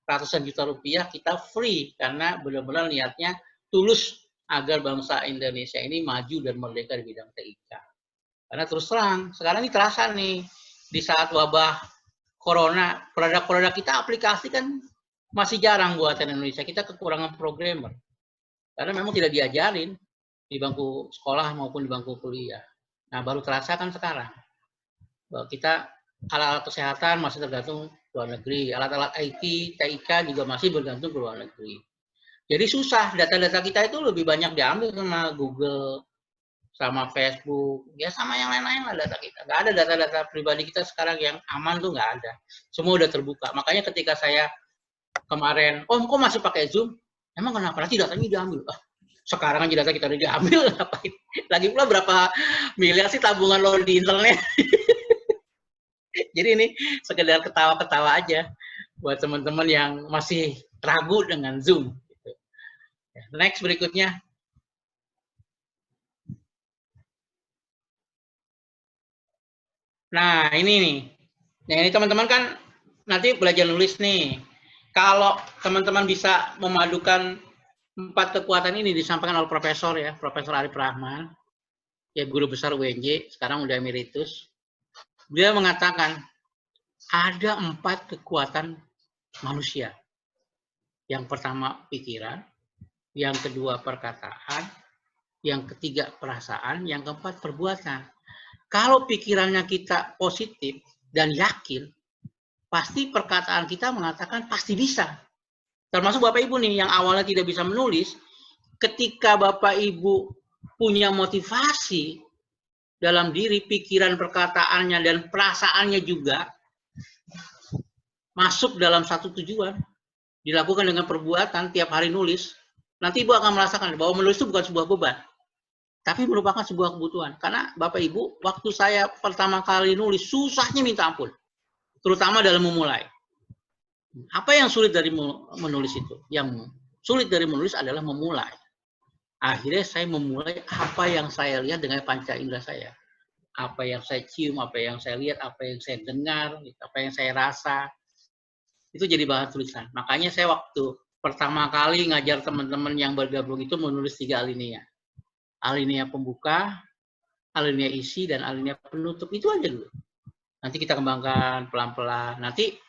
S1: ratusan juta rupiah, kita free karena benar-benar niatnya tulus agar bangsa Indonesia ini maju dan merdeka di bidang TIK. Karena terus terang, sekarang ini terasa nih, di saat wabah Corona, produk-produk kita aplikasi kan masih jarang buatan Indonesia. Kita kekurangan programmer. Karena memang tidak diajarin di bangku sekolah maupun di bangku kuliah. Nah, baru terasa kan sekarang. Bahwa kita alat-alat kesehatan masih tergantung luar negeri. Alat-alat IT, TIK juga masih bergantung ke luar negeri. Jadi susah. Data-data kita itu lebih banyak diambil sama Google, sama Facebook, ya sama yang lain-lain lah data kita. Nggak ada data-data pribadi kita sekarang yang aman tuh nggak ada. Semua udah terbuka. Makanya ketika saya kemarin, Om kok masih pakai Zoom? Emang kenapa? Nanti datanya diambil. Ah, sekarang aja data kita udah diambil. Lagi pula berapa miliar sih tabungan lo di internet? Jadi ini sekedar ketawa-ketawa aja buat teman-teman yang masih ragu dengan Zoom. Next berikutnya. Nah, ini nih. Nah, ini teman-teman kan nanti belajar nulis nih. Kalau teman-teman bisa memadukan 4 kekuatan ini disampaikan oleh Profesor Arif Rahman, ya guru besar UNJ, sekarang udah emeritus. Dia mengatakan ada 4 kekuatan manusia. Yang pertama pikiran, yang kedua perkataan, yang ketiga perasaan, yang keempat perbuatan. Kalau pikirannya kita positif dan yakin, pasti perkataan kita mengatakan pasti bisa. Termasuk Bapak Ibu nih yang awalnya tidak bisa menulis, ketika Bapak Ibu punya motivasi dalam diri, pikiran, perkataannya, dan perasaannya juga masuk dalam satu tujuan, dilakukan dengan perbuatan, tiap hari nulis, nanti Ibu akan merasakan bahwa menulis itu bukan sebuah beban, tapi merupakan sebuah kebutuhan. Karena Bapak Ibu, waktu saya pertama kali nulis, susahnya minta ampun, terutama dalam memulai. Apa yang sulit dari menulis itu? Yang sulit dari menulis adalah memulai. Akhirnya saya memulai apa yang saya lihat dengan panca indera saya. Apa yang saya cium, apa yang saya lihat, apa yang saya dengar, apa yang saya rasa. Itu jadi bahan tulisan. Makanya saya waktu pertama kali ngajar teman-teman yang bergabung itu menulis 3 alinea. Alinea pembuka, alinea isi, dan alinea penutup. Itu aja dulu. Nanti kita kembangkan pelan-pelan. Nanti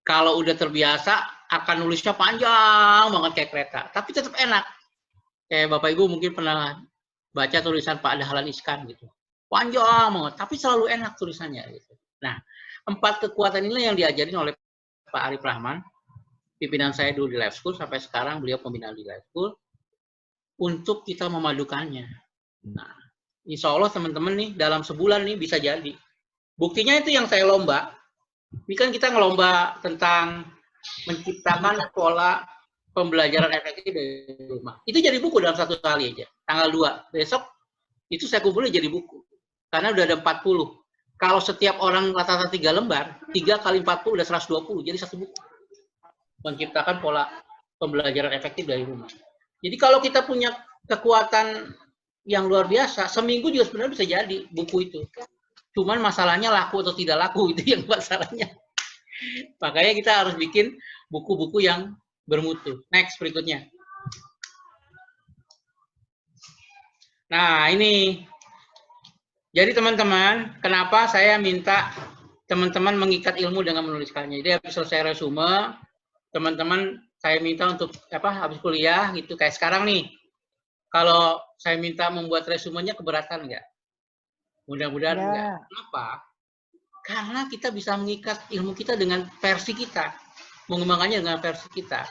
S1: kalau udah terbiasa, akan nulisnya panjang banget kayak kereta. Tapi tetap enak. Kayak Bapak Ibu mungkin pernah baca tulisan Pak Dahlan Iskan gitu. Panjang banget, tapi selalu enak tulisannya. Gitu. Nah, 4 kekuatan inilah yang diajarin oleh Pak Arif Rahman, pimpinan saya dulu di Life School, sampai sekarang beliau pembina di Life School, untuk kita memadukannya. Nah, insya Allah teman-teman nih, dalam sebulan nih bisa jadi. Buktinya itu yang saya lomba. Ini kan kita ngelomba tentang menciptakan pola pembelajaran efektif dari rumah. Itu jadi buku dalam 1 kali aja. Tanggal 2 besok itu saya kumpulin jadi buku. Karena udah ada 40. Kalau setiap orang rata-rata 3 lembar, 3 kali 40 udah 120. Jadi 1 buku. Menciptakan pola pembelajaran efektif dari rumah. Jadi kalau kita punya kekuatan yang luar biasa, seminggu juga sebenarnya bisa jadi buku itu. Cuman masalahnya laku atau tidak laku, itu yang masalahnya. Makanya kita harus bikin buku-buku yang bermutu. Next, berikutnya. Nah, ini. Jadi teman-teman, kenapa saya minta teman-teman mengikat ilmu dengan menuliskannya. Jadi habis selesai resume, teman-teman saya minta untuk habis kuliah gitu. Kayak sekarang nih, kalau saya minta membuat resumenya keberatan nggak? Mudah-mudahan enggak. Kenapa? Karena kita bisa mengikat ilmu kita dengan versi kita. Mengembangkannya dengan versi kita.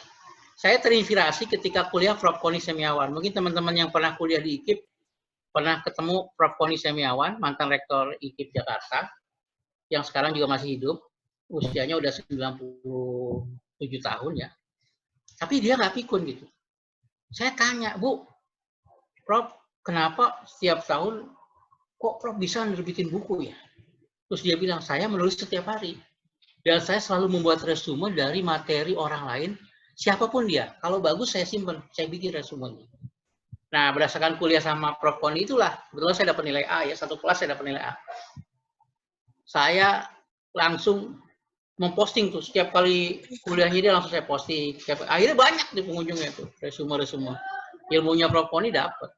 S1: Saya terinspirasi ketika kuliah Prof. Koni Semiawan. Mungkin teman-teman yang pernah kuliah di IKIP, pernah ketemu Prof. Koni Semiawan, mantan rektor IKIP Jakarta, yang sekarang juga masih hidup. Usianya udah 97 tahun ya. Tapi dia nggak pikun gitu. Saya tanya, Bu, Prof, kenapa setiap tahun kok Prof bisa nerbitin buku ya? Terus dia bilang, saya menulis setiap hari. Dan saya selalu membuat resume dari materi orang lain, siapapun dia. Kalau bagus saya simpan, saya bikin resumenya. Nah, berdasarkan kuliah sama Prof. Koni itulah, kebetulan saya dapat nilai A ya, 1 kelas saya dapat nilai A. Saya langsung memposting tuh, setiap kali kuliahnya dia langsung saya posting. Akhirnya banyak di pengunjungnya tuh, resume-resume. Ilmunya Prof. Koni dapat.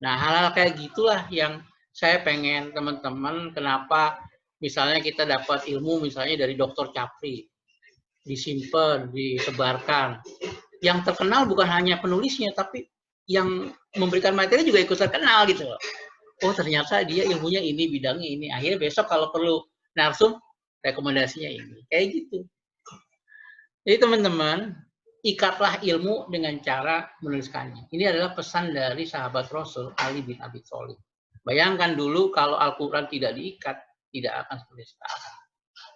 S1: Nah, hal-hal kayak gitulah yang saya pengen teman-teman, kenapa misalnya kita dapat ilmu misalnya dari Dr. Capri, disimpan, disebarkan. Yang terkenal bukan hanya penulisnya, tapi yang memberikan materi juga ikut terkenal gitu loh. Oh ternyata dia ilmunya ini, bidangnya ini. Akhirnya besok kalau perlu narsum, rekomendasinya ini. Kayak gitu. Jadi teman-teman, ikatlah ilmu dengan cara menuliskannya. Ini adalah pesan dari sahabat Rasul Ali bin Abi Thalib. Bayangkan dulu kalau Al-Quran tidak diikat, tidak akan seperti sekarang.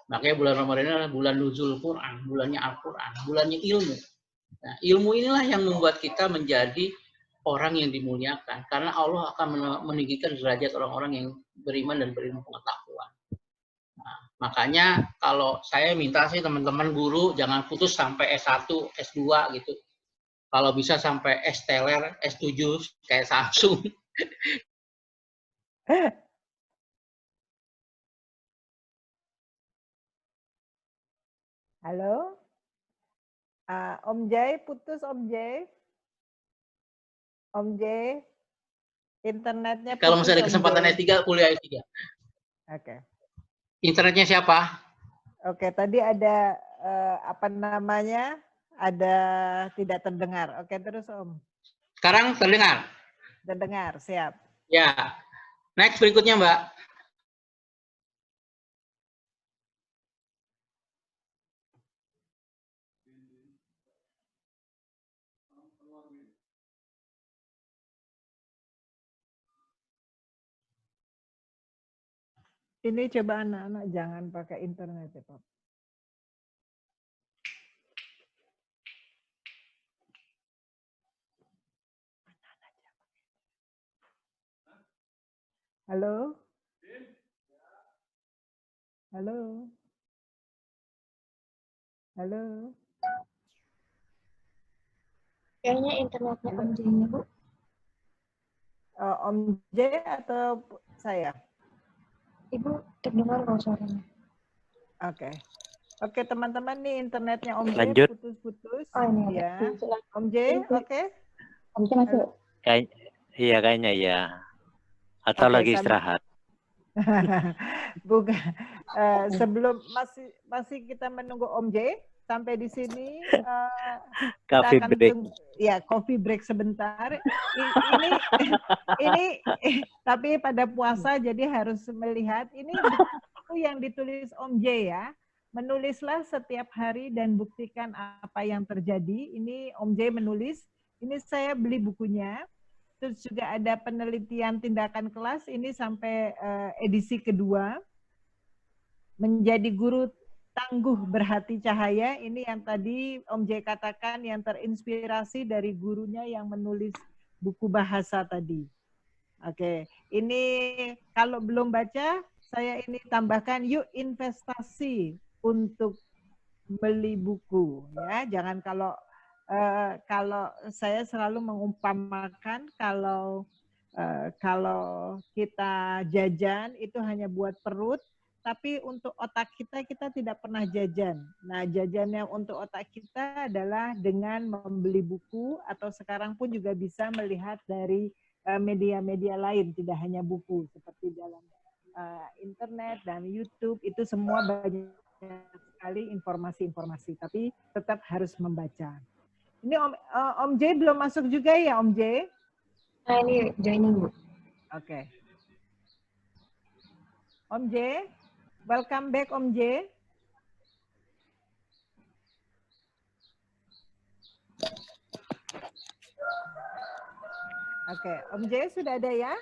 S1: Makanya bulan Ramadan adalah bulan nuzul Quran, bulannya Al-Quran, bulannya ilmu. Nah, ilmu inilah yang membuat kita menjadi orang yang dimuliakan. Karena Allah akan meninggikan derajat orang-orang yang beriman dan berilmu pengetahuan. Nah, makanya kalau saya minta sih teman-teman guru jangan putus sampai S1, S2 gitu. Kalau bisa sampai S-teler, S7 kayak Samsung.
S2: Halo? Om Jai, putus Om Jai. Om Jai, internetnya
S1: Kalau
S2: putus
S1: masih ada
S2: Om
S1: kesempatan
S2: Jai.
S1: S3, kuliah S3.
S2: Oke.
S1: Internetnya siapa?
S2: Oke, tadi ada apa namanya? Ada tidak terdengar. Oke, terus Om.
S1: Sekarang terdengar?
S2: Terdengar, siap.
S1: Ya. Next berikutnya, Mbak.
S2: Ini coba anak-anak jangan pakai internet ya, Pak. Halo? Halo? Halo?
S3: Kayaknya internetnya Om Jai-nya, Bu.
S2: Om J atau saya?
S3: Ibu terdengar kok suaranya.
S2: Oke. Oke, teman-teman nih internetnya Om J
S5: Lanjut.
S2: putus-putus.
S3: Oh, ini
S2: Ya.
S3: ada.
S2: Om J, oke?
S3: Om Jai masuk.
S5: Iya kayaknya ya. Atau
S2: Oke,
S5: lagi istirahat.
S2: Bukan. Sebelum masih kita menunggu Om J sampai di sini kita
S5: Coffee
S2: akan
S5: break.
S2: ya coffee break sebentar. Ini tapi pada puasa jadi harus melihat ini buku yang ditulis Om J ya. Menulislah setiap hari dan buktikan apa yang terjadi. Ini Om J menulis. Ini saya beli bukunya. Terus juga ada penelitian tindakan kelas, ini sampai edisi kedua. Menjadi guru tangguh berhati cahaya, ini yang tadi Om J katakan yang terinspirasi dari gurunya yang menulis buku bahasa tadi. Oke, ini kalau belum baca, saya ini tambahkan yuk investasi untuk beli buku. Ya, jangan kalau saya selalu mengumpamakan kalau kita jajan itu hanya buat perut, tapi untuk otak kita tidak pernah jajan. Nah, jajannya untuk otak kita adalah dengan membeli buku atau sekarang pun juga bisa melihat dari media-media lain, tidak hanya buku seperti dalam internet dan YouTube, itu semua banyak sekali informasi-informasi, tapi tetap harus membaca. Ini Om J belum masuk juga ya Om J?
S3: Nah, ini joining, Bu.
S2: Oke. Om J, welcome back Om J. Oke, Om J sudah ada ya?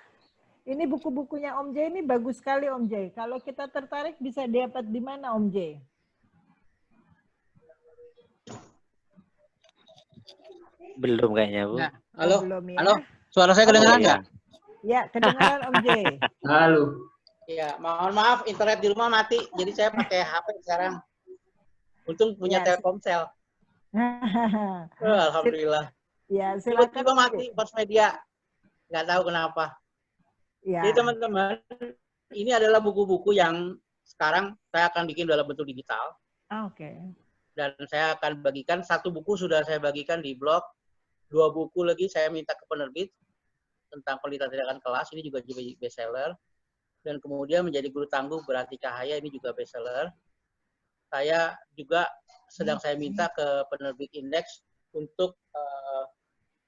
S2: Ini buku-bukunya Om J ini bagus sekali Om J. Kalau kita tertarik bisa dapat di mana Om J?
S5: Belum kayaknya, Bu.
S1: Nah, halo.
S2: Belum ya?
S1: Halo. Suara saya kedengaran nggak?
S2: Ya, kedengaran Om J.
S1: Halo. Ya, mohon maaf internet di rumah mati, jadi saya pakai HP sekarang. Untung punya
S2: Ya.
S1: Telkomsel. Alhamdulillah.
S2: Ya, silakan.
S1: Tiba-tiba mati First Media. Nggak tahu kenapa.
S2: Ya.
S1: Jadi teman-teman, ini adalah buku-buku yang sekarang saya akan bikin dalam bentuk digital.
S2: Oke.
S1: Dan saya akan bagikan, satu buku sudah saya bagikan di blog, 2 buku lagi saya minta ke penerbit tentang penelitian tindakan kelas, ini juga bestseller. Dan kemudian menjadi guru tangguh berarti cahaya, ini juga bestseller. Saya juga sedang saya minta ke penerbit Indeks untuk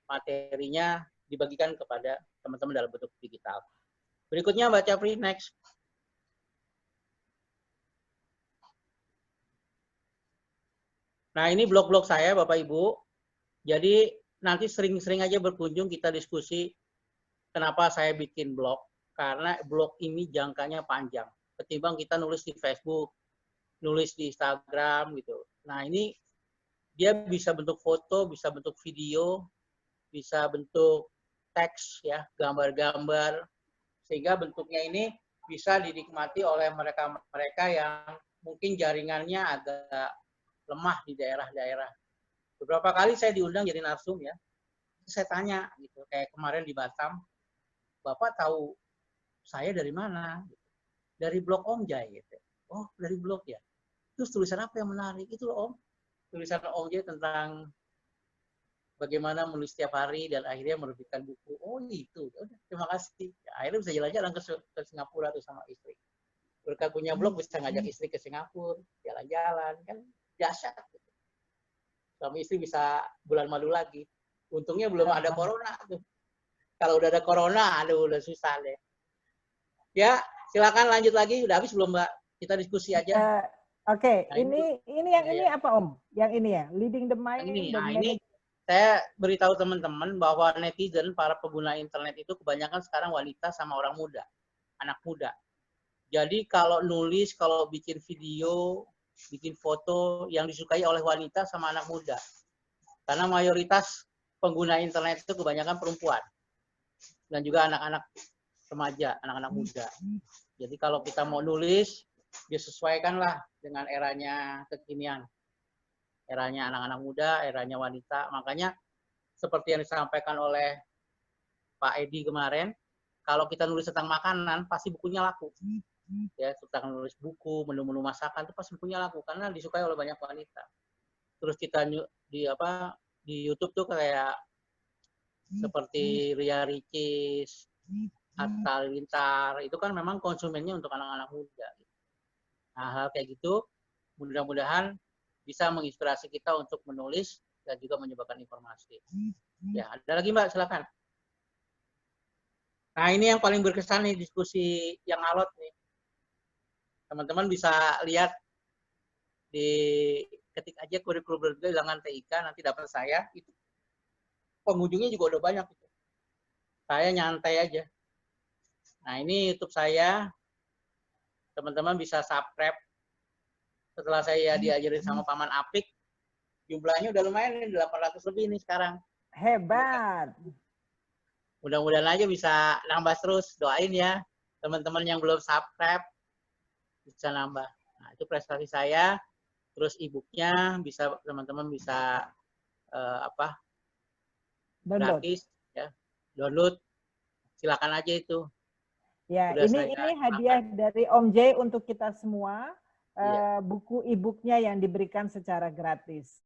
S1: materinya dibagikan kepada teman-teman dalam bentuk digital. Berikutnya Mbak Capri, next. Nah, ini blog-blog saya Bapak Ibu. Jadi nanti sering-sering aja berkunjung, kita diskusi kenapa saya bikin blog. Karena blog ini jangkanya panjang. Ketimbang kita nulis di Facebook, nulis di Instagram gitu. Nah, ini dia bisa bentuk foto, bisa bentuk video, bisa bentuk teks ya, gambar-gambar, sehingga bentuknya ini bisa dinikmati oleh mereka-mereka yang mungkin jaringannya agak lemah di daerah-daerah. Beberapa kali saya diundang jadi narsum ya, saya tanya gitu, kayak kemarin di Batam, Bapak tahu saya dari mana? Dari blog Om Jai gitu. Oh, dari blog ya. Terus tulisan apa yang menarik? Itu loh Om, tulisan Om J tentang bagaimana menulis setiap hari dan akhirnya menerbitkan buku. Oh gitu, udah, terima kasih. Ya, akhirnya bisa jalan-jalan ke Singapura tuh sama istri. Berkat punya blog bisa ngajak istri ke Singapura, jalan-jalan, kan dahsyat. Gitu. Suami istri bisa bulan madu lagi. Untungnya belum ada corona tuh. Kalau udah ada corona, aduh udah susah deh. Ya, silakan lanjut lagi. Udah habis belum Mbak? Kita diskusi aja.
S2: Oke,
S1: Nah,
S2: ini yang ini apa Om? Yang ini ya, leading the mind
S1: ini,
S2: dan
S1: nah ini saya beritahu teman-teman bahwa netizen, para pengguna internet itu kebanyakan sekarang wanita sama orang muda, anak muda. Jadi kalau nulis, kalau bikin video, bikin foto yang disukai oleh wanita sama anak muda. Karena mayoritas pengguna internet itu kebanyakan perempuan. Dan juga anak-anak remaja, anak-anak muda. Jadi kalau kita mau nulis, disesuaikanlah dengan eranya kekinian. Eranya anak-anak muda, eranya wanita. Makanya seperti yang disampaikan oleh Pak Edi kemarin, kalau kita nulis tentang makanan, pasti bukunya laku. Ya, tentang nulis buku, menu-menu masakan, itu pasti bukunya laku. Karena disukai oleh banyak wanita. Terus kita di YouTube tuh kayak seperti Ria Ricis, Atta Halilintar, itu kan memang konsumennya untuk anak-anak muda. Nah, hal kayak gitu, mudah-mudahan bisa menginspirasi kita untuk menulis dan juga menyebarkan informasi. Ya, ada lagi Mbak, silakan. Nah, ini yang paling berkesan nih, diskusi yang alot nih. Teman-teman bisa lihat ketik aja kurikulum bergelangan TIK, nanti dapat saya, itu pengunjungnya juga udah banyak. Gitu. Saya nyantai aja. Nah, ini YouTube saya. Teman-teman bisa subscribe. Setelah saya diajarin sama Paman Apik, jumlahnya udah lumayan nih, 800 lebih nih sekarang.
S2: hebat.
S1: Mudah-mudahan aja bisa nambah terus. Doain ya. Teman-teman yang belum subscribe, bisa nambah. Nah, itu prestasi saya. Terus e-booknya bisa teman-teman bisa gratis ya, download, silakan aja itu.
S2: Ya,
S1: udah
S2: ini hadiah dari Om J untuk kita semua, buku e-booknya yang diberikan secara gratis.